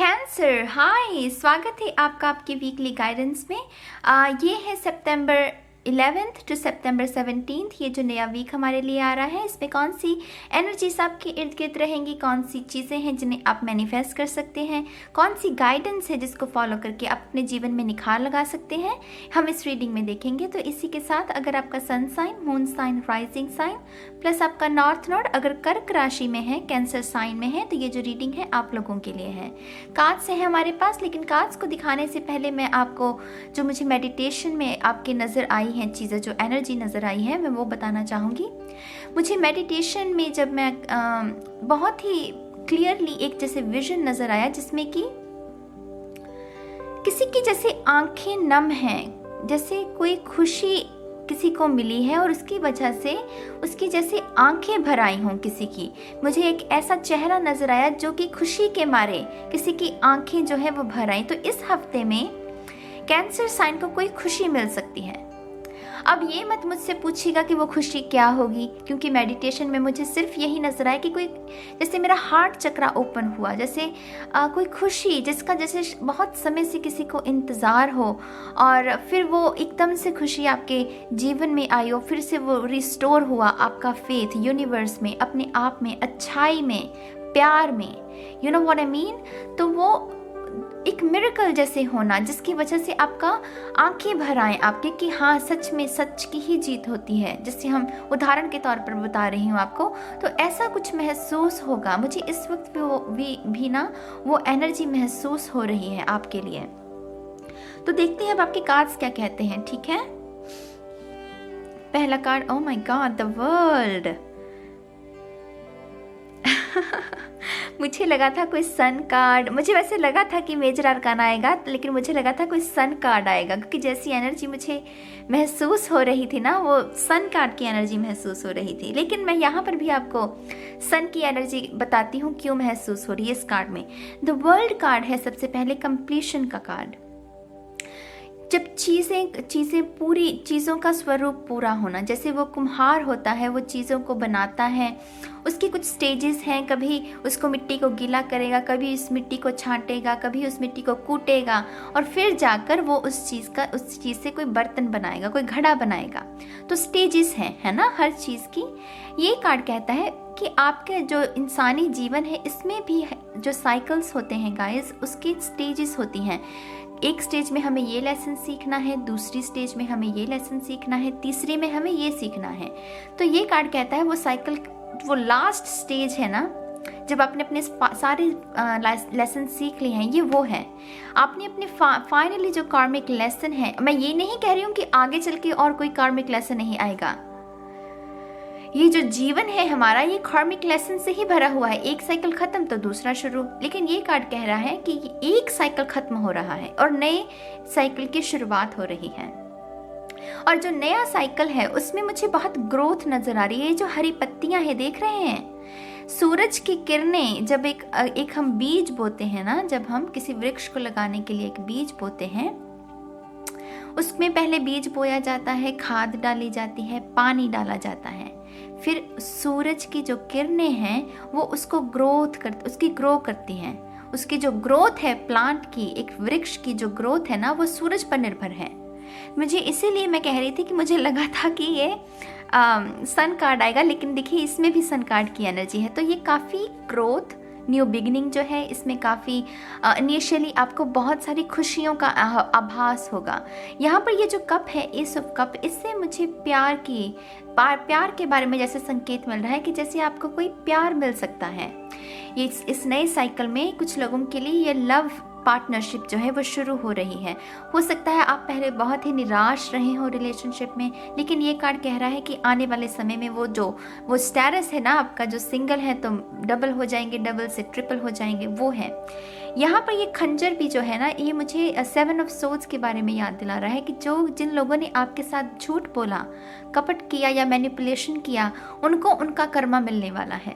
Cancer, हाय, स्वागत है आपका आपके वीकली गाइडेंस में। ये है सितंबर 11th टू सितंबर 17th, ये जो नया वीक हमारे लिए आ रहा है, इसमें कौन सी एनर्जीज आपके इर्द गिर्द रहेंगी, कौन सी चीज़ें हैं जिन्हें आप मैनिफेस्ट कर सकते हैं, कौन सी गाइडेंस है जिसको फॉलो करके आप अपने जीवन में निखार लगा सकते हैं, हम इस रीडिंग में देखेंगे। तो इसी के साथ अगर आपका sun sign, moon sign, rising sign plus आपका नॉर्थ नोड अगर कर्क राशि में है, कैंसर साइन में है, तो ये जो रीडिंग है आप लोगों के लिए है। कार्ड्स है हमारे पास, लेकिन कार्ड्स को दिखाने से पहले मैं आपको जो मुझे मेडिटेशन में आपके नज़र आई हैं चीज़ें, जो एनर्जी नज़र आई है, मैं वो बताना चाहूँगी। मुझे मेडिटेशन में जब मैं बहुत ही क्लियरली एक जैसे विजन नज़र आया जिसमें कि किसी की जैसे आंखें नम हैं, जैसे कोई खुशी किसी को मिली है और उसकी वजह से उसकी जैसे आंखें भर आई हों किसी की। मुझे एक ऐसा चेहरा नज़र आया जो कि खुशी के मारे किसी की आंखें जो है वो भर आई। तो इस हफ्ते में कैंसर साइन को कोई खुशी मिल सकती है। अब ये मत मुझसे पूछिएगा कि वो खुशी क्या होगी, क्योंकि मेडिटेशन में मुझे सिर्फ यही नजर आया कि कोई जैसे मेरा हार्ट चक्रा ओपन हुआ, जैसे कोई खुशी जिसका जैसे बहुत समय से किसी को इंतज़ार हो और फिर वो एकदम से खुशी आपके जीवन में आई हो, फिर से वो रिस्टोर हुआ आपका फेथ यूनिवर्स में, अपने आप में, अच्छाई में, प्यार में, you know what I mean. तो वो एक मिरेकल जैसे होना जिसकी वजह से आपका आंखें भर आए आपके कि हाँ सच में सच की ही जीत होती है, जिससे हम उदाहरण के तौर पर बता रही हूँ आपको। तो ऐसा कुछ महसूस होगा मुझे इस वक्त भी ना वो एनर्जी महसूस हो रही है आपके लिए। तो देखते हैं अब आपके कार्ड्स क्या कहते हैं, ठीक है। पहला card, oh my God, the world. मुझे लगा था कोई सन कार्ड, मुझे वैसे लगा था कि मेजर अरकान आएगा, लेकिन मुझे लगा था कोई सन कार्ड आएगा, क्योंकि जैसी एनर्जी मुझे महसूस हो रही थी ना, वो सन कार्ड की एनर्जी महसूस हो रही थी। लेकिन मैं यहाँ पर भी आपको सन की एनर्जी बताती हूँ क्यों महसूस हो रही है इस कार्ड में। द वर्ल्ड कार्ड है सबसे पहले कंप्लीशन का कार्ड। जब चीज़ें पूरी, चीज़ों का स्वरूप पूरा होना, जैसे वो कुम्हार होता है, वो चीज़ों को बनाता है, उसकी कुछ स्टेजेस हैं, कभी उसको मिट्टी को गीला करेगा, कभी उस मिट्टी को छांटेगा, कभी उस मिट्टी को कूटेगा और फिर जाकर वो उस चीज़ से कोई बर्तन बनाएगा, कोई घड़ा बनाएगा। तो स्टेजेस हैं, है ना, हर चीज़ की। ये कार्ड कहता है कि आपके जो इंसानी जीवन है इसमें भी जो साइकिल्स होते हैं गाइस, उसकी स्टेजेस होती हैं। एक स्टेज में हमें ये लेसन सीखना है, दूसरी स्टेज में हमें ये लेसन सीखना है, तीसरी में हमें ये सीखना है। तो ये कार्ड कहता है वो साइकिल, वो लास्ट स्टेज है ना, जब आपने अपने सारे लेसन सीख लिए हैं, ये वो है आपने अपने फाइनली जो कार्मिक लेसन है। मैं ये नहीं कह रही हूँ कि आगे चल के और कोई कार्मिक लेसन नहीं आएगा। ये जो जीवन है हमारा, ये कार्मिक लेसन से ही भरा हुआ है। एक साइकिल खत्म तो दूसरा शुरू। लेकिन ये कार्ड कह रहा है कि एक साइकिल खत्म हो रहा है और नए साइकिल की शुरुआत हो रही है। और जो नया साइकिल है उसमें मुझे बहुत ग्रोथ नजर आ रही है। जो हरी पत्तियां हैं, देख रहे हैं, सूरज की किरणें, जब एक हम बीज बोते हैं ना, जब हम किसी वृक्ष को लगाने के लिए एक बीज बोते हैं, उसमें पहले बीज बोया जाता है, खाद डाली जाती है, पानी डाला जाता है, फिर सूरज की जो किरणें हैं वो उसको उसकी ग्रो करती हैं। उसकी जो ग्रोथ है प्लांट की, एक वृक्ष की जो ग्रोथ है ना, वो सूरज पर निर्भर है। मुझे इसीलिए मैं कह रही थी कि मुझे लगा था कि ये सन कार्ड आएगा, लेकिन देखिए इसमें भी सन कार्ड की एनर्जी है। तो ये काफ़ी ग्रोथ, न्यू बिगिनिंग जो है, इसमें काफ़ी इनिशियली आपको बहुत सारी खुशियों का आभास होगा। यहाँ पर ये जो कप है, एस ऑफ कप, इससे मुझे प्यार के बारे में जैसे संकेत मिल रहा है कि जैसे आपको कोई प्यार मिल सकता है। ये इस नए साइकिल में कुछ लोगों के लिए ये लव पार्टनरशिप जो है वो शुरू हो रही है। हो सकता है आप पहले बहुत ही निराश रहे हो रिलेशनशिप में, लेकिन ये कार्ड कह रहा है कि आने वाले समय में वो स्टेटस है ना आपका, जो सिंगल है तो डबल हो जाएंगे, डबल से ट्रिपल हो जाएंगे, वो है। यहाँ पर ये खंजर भी जो है ना, ये मुझे 7 ऑफ सोर्ड्स के बारे में याद दिला रहा है कि जिन लोगों ने आपके साथ झूठ बोला, कपट किया या मैनिपुलेशन किया, उनको उनका कर्मा मिलने वाला है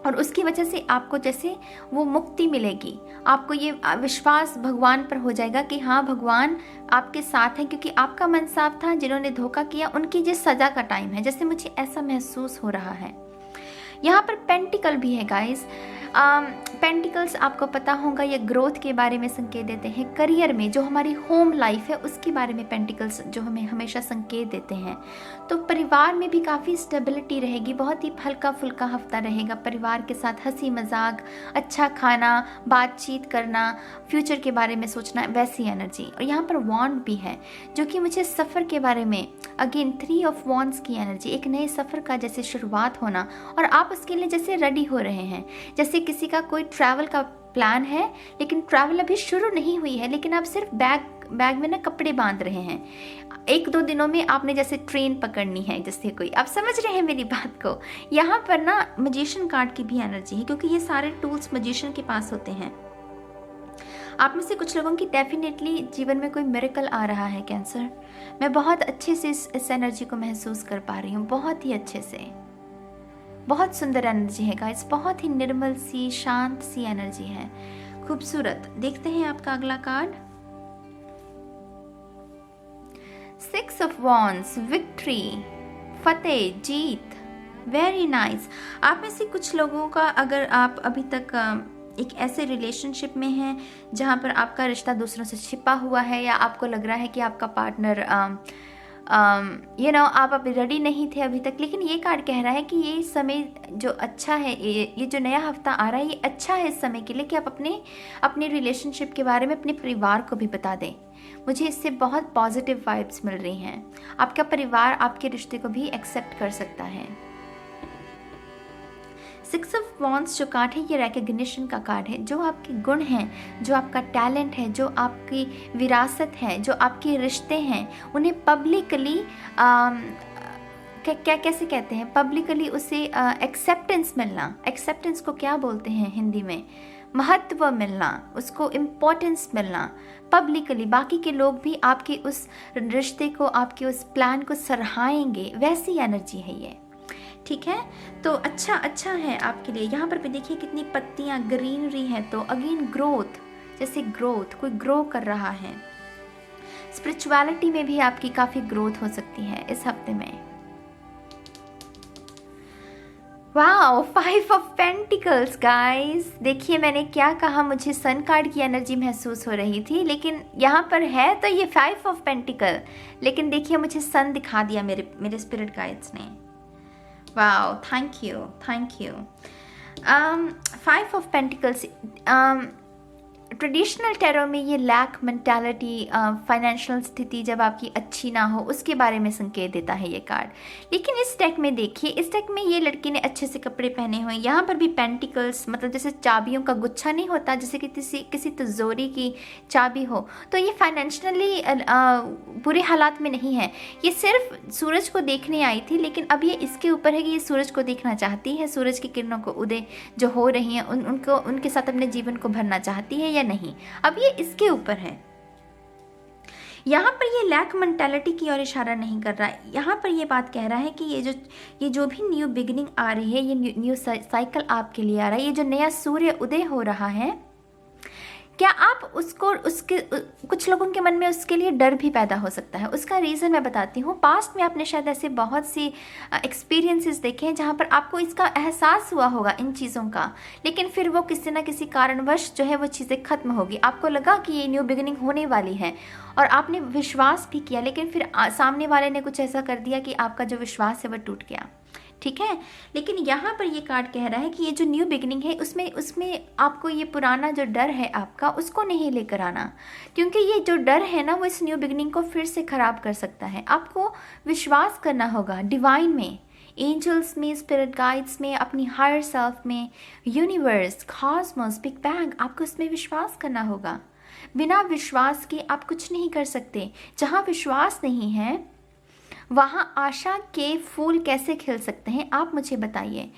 और उसकी वजह से आपको जैसे वो मुक्ति मिलेगी। आपको ये विश्वास भगवान पर हो जाएगा कि हाँ, भगवान आपके साथ है, क्योंकि आपका मन साफ था। जिन्होंने धोखा किया उनकी ये सजा का टाइम है, जैसे मुझे ऐसा महसूस हो रहा है। यहाँ पर पेंटिकल भी है गाइस। पेंटिकल्स आपको पता होगा ये ग्रोथ के बारे में संकेत देते हैं। करियर में जो हमारी होम लाइफ है उसके बारे में पेंटिकल्स जो हमें हमेशा संकेत देते हैं। तो परिवार में भी काफ़ी स्टेबिलिटी रहेगी, बहुत ही हल्का फुल्का हफ्ता रहेगा। परिवार के साथ हंसी मजाक, अच्छा खाना, बातचीत करना, फ्यूचर के बारे में सोचना, वैसी एनर्जी। और यहाँ पर वॉन्ड भी है जो कि मुझे सफ़र के बारे में, अगेन 3 ऑफ वॉन्ड्स की एनर्जी, एक नए सफ़र का जैसे शुरुआत होना और आप उसके लिए जैसे रेडी हो रहे हैं। जैसे किसी का कोई ट्रैवल का प्लान है लेकिन ट्रैवल अभी शुरू नहीं हुई है, लेकिन आप सिर्फ बैग में ना कपड़े बांध रहे हैं। 1-2 दिनों में आपने जैसे ट्रेन पकड़नी है, जैसे कोई, आप समझ रहे हैं मेरी बात को। यहाँ पर ना मैजिशियन कार्ड की भी एनर्जी है क्योंकि ये सारे टूल्स मैजिशियन के पास होते हैं। आप में से कुछ लोगों की डेफिनेटली जीवन में कोई मिरेकल आ रहा है कैंसर। मैं बहुत अच्छे से इस एनर्जी को महसूस कर पा रही हूँ, बहुत ही अच्छे से। बहुत सुंदर एनर्जी है गाइस, बहुत ही निर्मल सी, शांत सी एनर्जी है, खूबसूरत। देखते हैं आपका अगला card, 6 of wands, victory, Fateh, Jeet, very nice. आप में से कुछ लोगों का, अगर आप अभी तक एक ऐसे रिलेशनशिप में हैं जहाँ पर आपका रिश्ता दूसरों से छिपा हुआ है, या आपको लग रहा है कि आपका पार्टनर आप अभी रेडी नहीं थे अभी तक, लेकिन ये कार्ड कह रहा है कि ये समय जो अच्छा है, ये जो नया हफ्ता आ रहा है ये अच्छा है इस समय के लिए कि आप अपने रिलेशनशिप के बारे में अपने परिवार को भी बता दें। मुझे इससे बहुत पॉजिटिव वाइब्स मिल रही हैं। आपका परिवार आपके रिश्ते को भी एक्सेप्ट कर सकता है। 6 ऑफ वॉन्ड्स जो कार्ड है ये रिकग्निशन का कार्ड है। जो आपके गुण हैं, जो आपका टैलेंट है, जो आपकी विरासत है, जो आपके रिश्ते हैं, उन्हें पब्लिकली कैसे कहते हैं, पब्लिकली उसे एक्सेप्टेंस मिलना। एक्सेप्टेंस को क्या बोलते हैं हिंदी में? महत्व मिलना, उसको इम्पोर्टेंस मिलना पब्लिकली। बाकी के लोग भी आपके उस रिश्ते को, आपके उस प्लान को सराहेंगे, वैसी एनर्जी है ये। ठीक है, तो अच्छा है आपके लिए। यहाँ पर भी देखिए कितनी पत्तियाँ, ग्रीनरी है। तो अगेन ग्रोथ, जैसे ग्रोथ, कोई ग्रो कर रहा है। स्पिरिचुअलिटी में भी आपकी काफ़ी ग्रोथ हो सकती है इस हफ्ते में। Wow, 5 of pentacles guys. देखिए मैंने क्या कहा, मुझे सन कार्ड की एनर्जी महसूस हो रही थी, लेकिन यहाँ पर है तो ये 5 ऑफ पेंटिकल, लेकिन देखिए मुझे सन दिखा दिया मेरे स्पिरिट गाइड्स ने। Wow, thank you. 5 of pentacles, traditional tarot में ये लैक मेंटालिटी, फाइनेंशियल स्थिति जब आपकी अच्छी ना हो उसके बारे में संकेत देता है ये कार्ड। लेकिन इस डेक में देखिए, इस डेक में ये लड़की ने अच्छे से कपड़े पहने हुए हैं। यहाँ पर भी पेंटिकल्स, मतलब जैसे चाबियों का गुच्छा नहीं होता, जैसे कि किसी तिजोरी की चाबी हो, तो ये फाइनेंशियली बुरे हालात में नहीं है। ये सिर्फ सूरज को देखने आई थी, लेकिन अब ये इसके ऊपर है कि ये सूरज को देखना चाहती है, सूरज की किरणों को, उदय जो हो रही हैं उनके साथ अपने जीवन को भरना चाहती है या नहीं, अब ये इसके ऊपर है। यहाँ पर ये लैक मेंटालिटी की ओर इशारा नहीं कर रहा है। यहाँ पर ये बात कह रहा है कि ये जो भी न्यू बिगिनिंग आ रही है, ये न्यू साइकिल आपके लिए आ रहा है, ये जो नया सूर्य उदय हो रहा है, क्या आप कुछ लोगों के मन में उसके लिए डर भी पैदा हो सकता है। उसका रीज़न मैं बताती हूँ। पास्ट में आपने शायद ऐसे बहुत सी एक्सपीरियंसेस देखे हैं जहाँ पर आपको इसका एहसास हुआ होगा इन चीज़ों का, लेकिन फिर वो किसी ना किसी कारणवश जो है वो चीज़ें खत्म होगी। आपको लगा कि ये न्यू बिगिनिंग होने वाली है और आपने विश्वास भी किया, लेकिन फिर सामने वाले ने कुछ ऐसा कर दिया कि आपका जो विश्वास है वो टूट गया। ठीक है, लेकिन यहाँ पर ये कार्ड कह रहा है कि ये जो न्यू बिगिनिंग है उसमें आपको ये पुराना जो डर है आपका, उसको नहीं लेकर आना, क्योंकि ये जो डर है ना वो इस न्यू बिगिनिंग को फिर से ख़राब कर सकता है। आपको विश्वास करना होगा डिवाइन में, एंजल्स में, स्पिरिट गाइड्स में, अपनी हायर सेल्फ में, यूनिवर्स, कॉस्मोस, बिग बैंग, आपको उसमें विश्वास करना होगा। बिना विश्वास के आप कुछ नहीं कर सकते। जहाँ विश्वास नहीं है वहाँ आशा के फूल कैसे खिल सकते हैं, आप मुझे बताइए।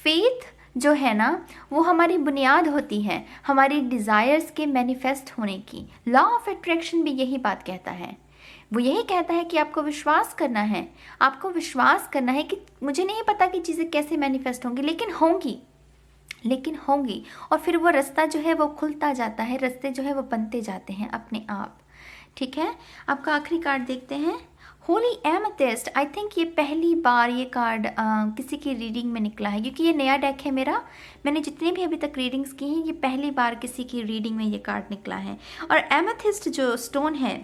फेथ जो है ना वो हमारी बुनियाद होती है हमारी डिज़ायर्स के मैनिफेस्ट होने की। लॉ ऑफ अट्रैक्शन भी यही बात कहता है, वो यही कहता है कि आपको विश्वास करना है। आपको विश्वास करना है कि मुझे नहीं पता कि चीज़ें कैसे मैनिफेस्ट होंगी, लेकिन होंगी और फिर वो रास्ता जो है वो खुलता जाता है, रास्ते जो है वो बनते जाते हैं अपने आप। ठीक है, आपका आखिरी कार्ड देखते हैं, होली एमेथिस्ट, आई थिंक ये पहली बार ये कार्ड किसी की रीडिंग में निकला है, क्योंकि ये नया डेक है मेरा। मैंने जितने भी अभी तक रीडिंग्स की हैं, ये पहली बार किसी की रीडिंग में ये कार्ड निकला है। और एमेथिस्ट जो स्टोन है,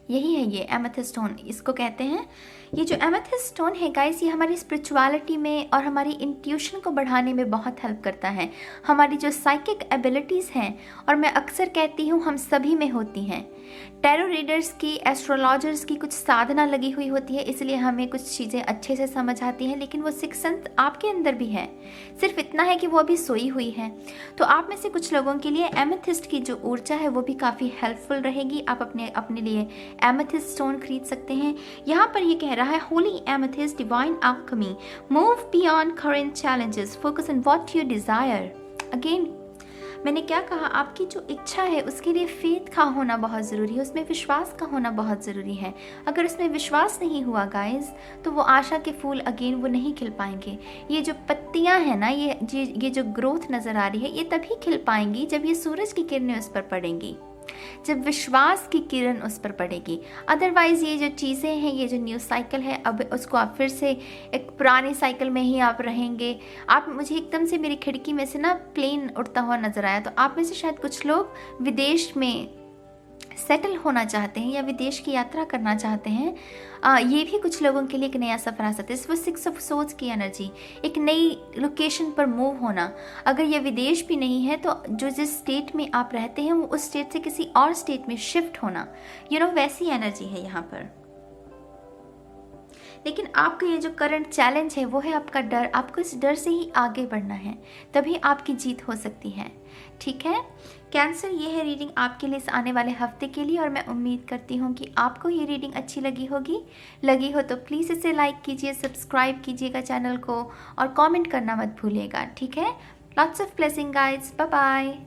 यही है ये एमेथिस्ट स्टोन, इसको कहते हैं। ये जो एमेथिस्ट स्टोन है गाइस, ये हमारी स्पिरिचुअलिटी में और हमारी इंट्यूशन को बढ़ाने में बहुत हेल्प करता है। हमारी जो साइकिक एबिलिटीज़ हैं, और मैं अक्सर कहती हूँ हम सभी में होती हैं। टैरो रीडर्स की, एस्ट्रोलॉजर्स की कुछ साधना लगी हुई होती है, इसलिए हमें कुछ चीज़ें अच्छे से समझ आती हैं, लेकिन वो सिक्स सेंस आपके अंदर भी है, सिर्फ इतना है कि वो अभी सोई हुई है। तो आप में से कुछ लोगों के लिए एमेथिस्ट की जो ऊर्जा है वो भी काफ़ी हेल्पफुल रहेगी। आप अपने लिए एमेथिस्ट स्टोन खरीद सकते हैं। यहाँ पर ये कह रहा है, Holi amethyst divine alchemy, move beyond current challenges, focus on what you desire. Again मैंने क्या कहा, आपकी जो इच्छा है उसके लिए फेथ का होना बहुत ज़रूरी है, उसमें विश्वास का होना बहुत ज़रूरी है। अगर उसमें विश्वास नहीं हुआ गाइस, तो वो आशा के फूल अगेन वो नहीं खिल पाएंगे। ये जो पत्तियां हैं ना, ये जो ग्रोथ नज़र आ रही है, ये तभी खिल पाएंगी जब ये सूरज की किरणें उस पर पड़ेंगी, जब विश्वास की किरण उस पर पड़ेगी। अदरवाइज़ ये जो चीज़ें हैं, ये जो न्यू साइकिल है, अब उसको आप फिर से एक पुराने साइकिल में ही आप रहेंगे। आप, मुझे एकदम से मेरी खिड़की में से ना प्लेन उड़ता हुआ नज़र आया। तो आप में से शायद कुछ लोग विदेश में सेटल होना चाहते हैं या विदेश की यात्रा करना चाहते हैं। ये भी कुछ लोगों के लिए एक नया सफ़र आ सकता है। वो सिक्स ऑफ सोर्ड्स की एनर्जी, एक नई लोकेशन पर मूव होना। अगर ये विदेश भी नहीं है तो जो जिस स्टेट में आप रहते हैं वो उस स्टेट से किसी और स्टेट में शिफ्ट होना, वैसी एनर्जी है यहाँ पर। लेकिन आपका ये जो करंट चैलेंज है वो है आपका डर। आपको इस डर से ही आगे बढ़ना है, तभी आपकी जीत हो सकती है। ठीक है कैंसर, ये है रीडिंग आपके लिए इस आने वाले हफ्ते के लिए, और मैं उम्मीद करती हूँ कि आपको ये रीडिंग अच्छी लगी हो तो प्लीज़ इसे लाइक कीजिए, सब्सक्राइब कीजिएगा चैनल को, और कमेंट करना मत भूलिएगा। ठीक है, lots of blessing guys, bye bye.